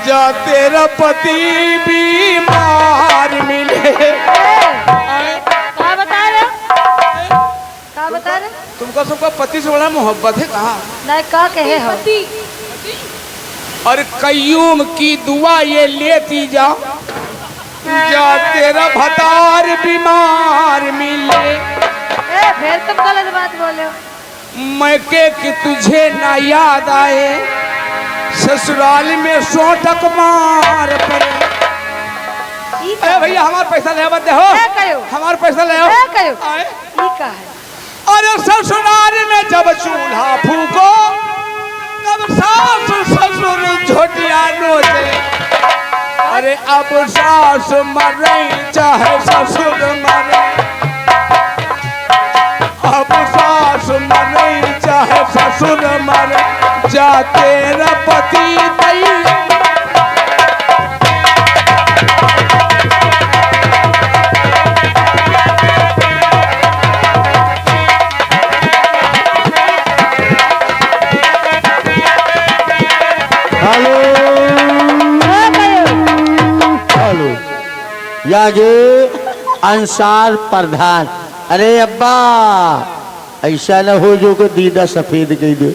जा तेरा पति बीमार मिले। क्या बता रहे हो? क्या बता रहे? तुमको सबका पति से बड़ा मोहब्बत है कहा? नहीं का कहे हो? और कयूम की दुआ ये लेती जा, जा तेरा भतार बीमार मिले। फिर तुम गलत बात बोले हो। मैं के कि तुझे ना याद आए, ससुराल में सोटक मार पड़े। अरे भैया हमारा पैसा ले मत हो, हमारा पैसा ले है। अरे ससुराल में जब चूल्हा फूको तब सास ससुर झोटिया नोचे। अरे अब सास मरे चाहे ससुर मरे, अब सास मरे चाहे ससुर मरे, जा तेरा पति यागे अंसार प्रधान। अरे अब्बा ऐसा न हो जो को दीदा सफेद कह दे।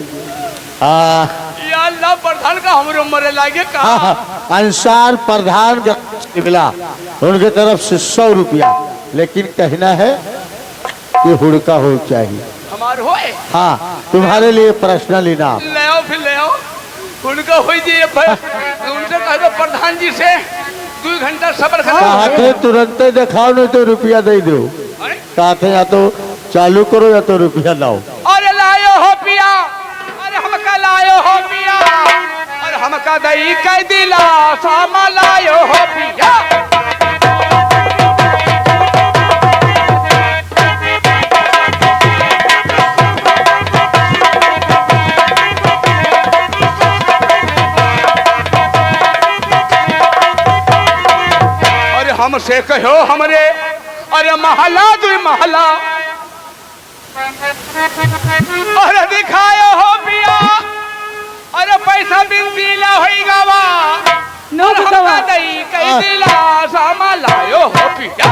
या अल्लाह प्रधान का हमरे उम्र लागे का। अंसार प्रधान मिला उनके तरफ से 100 रुपया, लेकिन कहना है कि हुड़का हो चाहिए हमारे होए। हाँ तुम्हारे लिए पर्सनल इनाम ले आओ, फिर ले आओ हुड़का हो जाइए। उनसे कह दो प्रधान जी से 2 घंटा सब्र करो। तुरंत दिखाओ नहीं तो रुपया दे दो। कहते या तो चालू करो या तो रुपया लाओ। अरे लायो हो पिया, अरे हमका लायो हो पिया, अरे हमका दही कह दिला सामा लायो हो पिया। हमसे कहो हमरे अरे महला 2 महला, अरे दिखायो हो पिया, अरे पैसा बिन दिला होई गावा, हमका दई कई दिला सामा लायो हो पिया।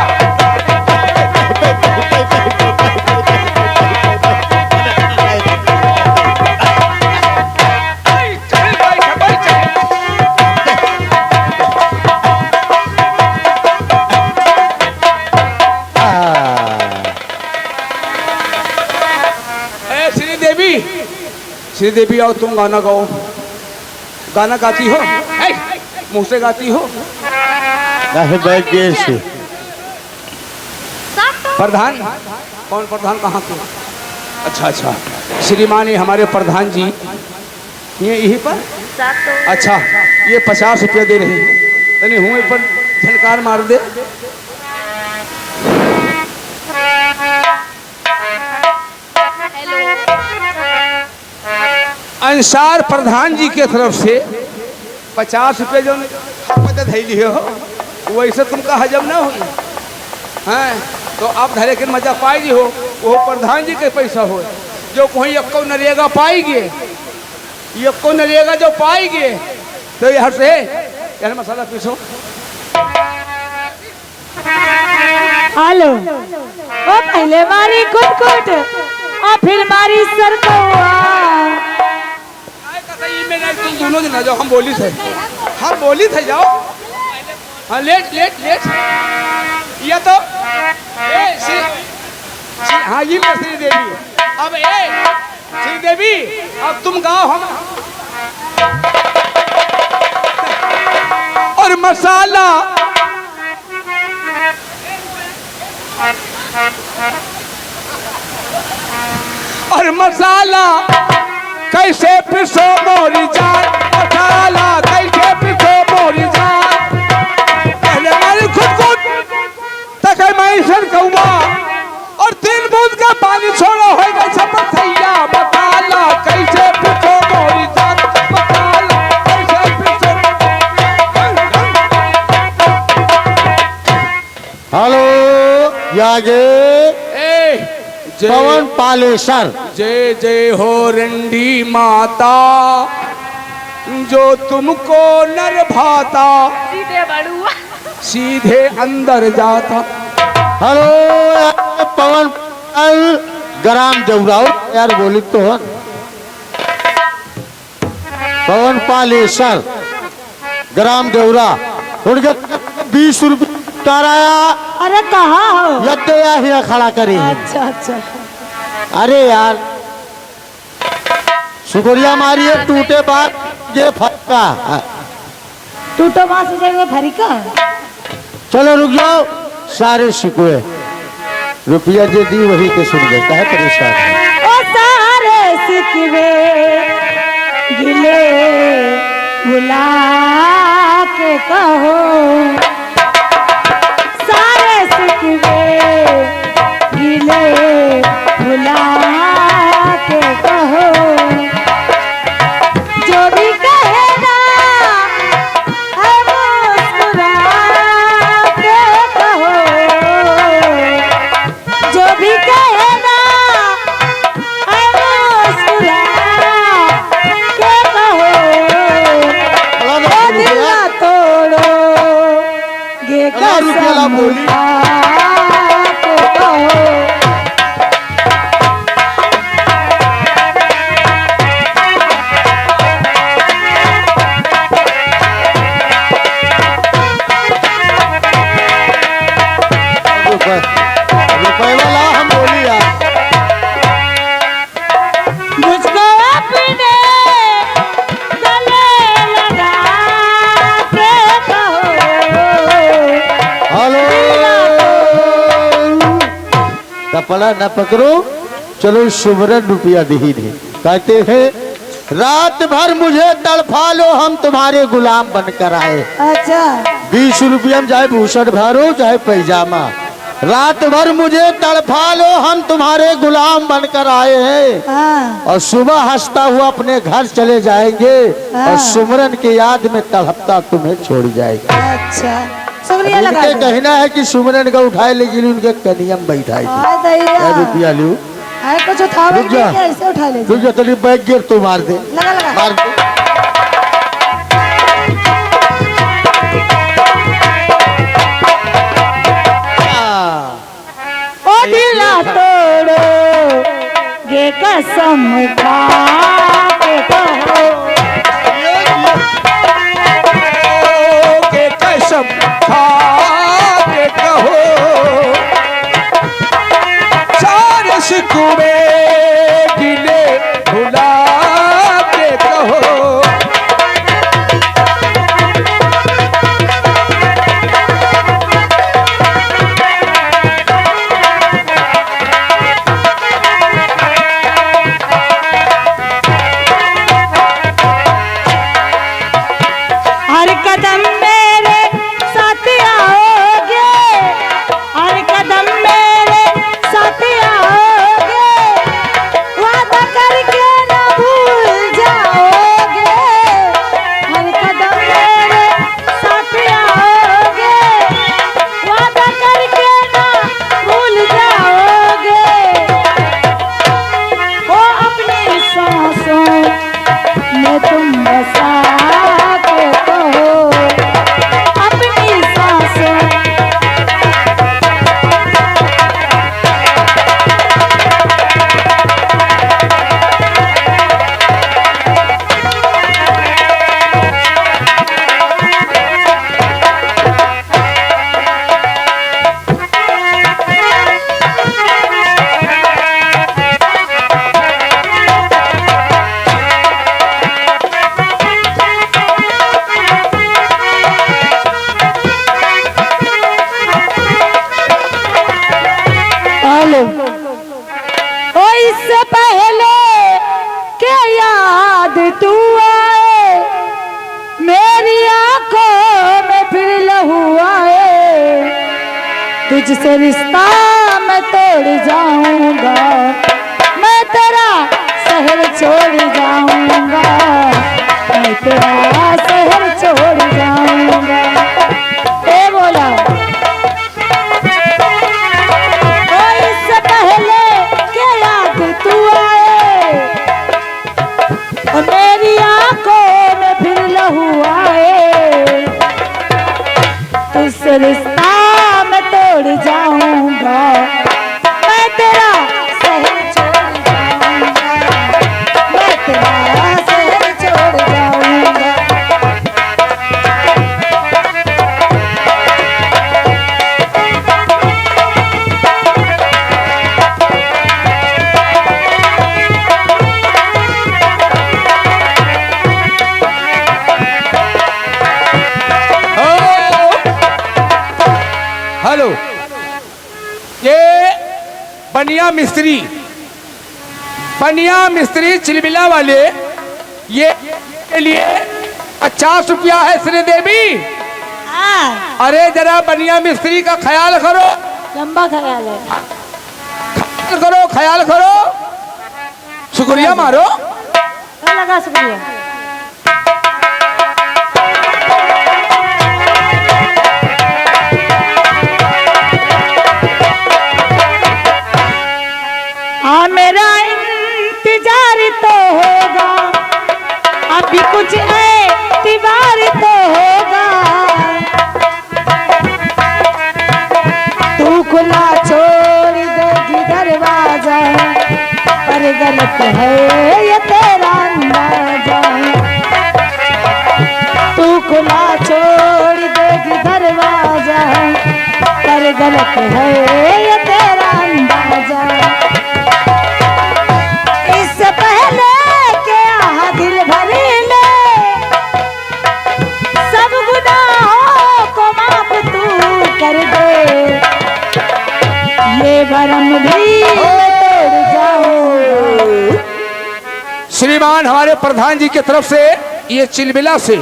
श्रीदेवी आओ, तुम गाना गाओ। गाना गाती हो? मुंह से गाती हो? प्रधान कौन? प्रधान कहाँ के? अच्छा अच्छा, श्रीमान हमारे प्रधान जी ये यहीं पर। अच्छा ये 50 रुपया दे रहे हैं, तनी हुए पर झनकार मार दे। अंसार प्रधान जी के तरफ से 50 रुपये जो मदद है हो, वैसे तुमका हजम ना हो। हैं तो आप धरे के मजा पाएगी हो, वो प्रधान जी के पैसा हो। जो कोई यक्को नरेगा पाएगी, यक्को नरेगा जो पाएगी, तो यहाँ से यार मसाला पीसो। हेलो वो पहले मारी कुट और फिर मारी सरकौआ। तुम दोनों दिन आ जाओ, हम बोली थे, हम बोली थे जाओ। हाँ लेट लेट लेट ये तो हाँ ये मैं श्रीदेवी। अब श्रीदेवी अब तुम गाओ हम। और मसाला और मसाला कैसे पिसो मोरी जान, मसाला कैसे पिसो मोरी जान। पहले मारी खुद तक मैं सर कहूँगा और 3 बूंद का पानी छोड़ो होगा सब सैया। मसाला कैसे पिसो मोरी जान, मसाला कैसे पिसो। हेलो यागे पवन पालेसर। जय जय हो रंडी माता, जो तुमको नर भाता सीधे बड़ुआ सीधे अंदर जाता। हेलो यार, पवन पाल ग्राम देवराव यार बोली तो है पवन पालेश्वर ग्राम देवरा उनके 20 रुपये कराया। अरे कहाँ हो? यद्दे यहाँ खड़ा करी है। अच्छा अच्छा अरे यार शुक्रिया मारिए टूटे बात ये फटका। टूटो वहां से जाएगा भरी का। चलो रुक जाओ सारे शिकवे रुपया जे दी वही के सुन देता है परेशान। ओ सारे सिकवे गिले भुला के कहो, सारे सिकवे गिले भुला के कहो, जो भी कहेगा है मुस्कुरा के कहो, जो भी कहेगा है मुस्कुरा के कहो, ओ दिल ना तोड़ो गे कसम खा के कहो। रुपये वाला हम बोली यार। मुझको अपने गले लगा के कहो। हेलो कपड़ा न पकड़ो चलो सुमरन रुपया नहीं दे कहते हैं रात भर मुझे तड़फा लो हम तुम्हारे गुलाम बनकर आए। अच्छा 20 रुपया में चाहे भूषण भरो चाहे पैजामा रात भर मुझे तड़फा लो हम तुम्हारे गुलाम बनकर आए हैं। हाँ और सुबह हंसता हुआ अपने घर चले जाएंगे और सुमरन के याद में तड़पता तुम्हें छोड़ जाएगा। अच्छा शुक्रिया लगा उनके दो। कहना है कि सुमरन का उठाए लेकिन उनके कनियम बैठाई थी। आय दैया रुपया लियो आय कुछ उठाओ रुक जा। ऐसे उठा ले रुक जा तेरी बैग गिर तो मार दे लगा लगा मार दे। ओ दिल ना तोड़ो गे कसम खा के कहो। के कसम खा के कहो सारे सिकुड़े गिले भुला के कहो। हर कदम मेरे साथ आओगे, हर कदम मेरे साथ आओगे, वादा करके न भूल जाओगे। हर कदम मेरे साथ आओगे, वादा करके न भूल जाओगे। ओ अपनी सांसों में तुम बसा के कहो, अपनी सांसों हेलो ओ इससे पहले के याद तू आए, मेरी आंखों में फिर लहू आए, तुझसे रिश्ता मैं तोड़ जाऊंगा, मैं तेरा शहर छोड़ जाऊंगा, मैं तेरा शहर छोड़ जाऊंगा। ए बोला इससे पहले के याद तू आए और मेरी आंखों में से रिश्ता मैं तोड़ जाऊंगा, मैं तेरा शहर छोड़ जाऊंगा, मैं तेरा शहर छोड़ जाऊंगा। हेलो, ये बनिया मिस्त्री चिलबिला वाले, ये के लिए 50 रुपया है श्रीदेवी। अरे जरा बनिया मिस्त्री का ख्याल करो, लंबा ख्याल है। ख्याल करो, शुक्रिया मारो। लगा शुक्रिया। मेरा इंतजार तो होगा, अभी कुछ एतबार तो होगा। तू खुला छोड़ देगी दरवाजा, पर गलत है ये तेरा अंदाजा। तू खुला छोड़ देगी दरवाजा, पर गलत है ये तेरा अंदाजा। पहले क्या दिल भर ले, सब गुनाहों को माफ तू कर दे, ये भरम भी मैं तोड़ जाऊं। श्रीमान हमारे प्रधान जी की तरफ से ये चिलबिला से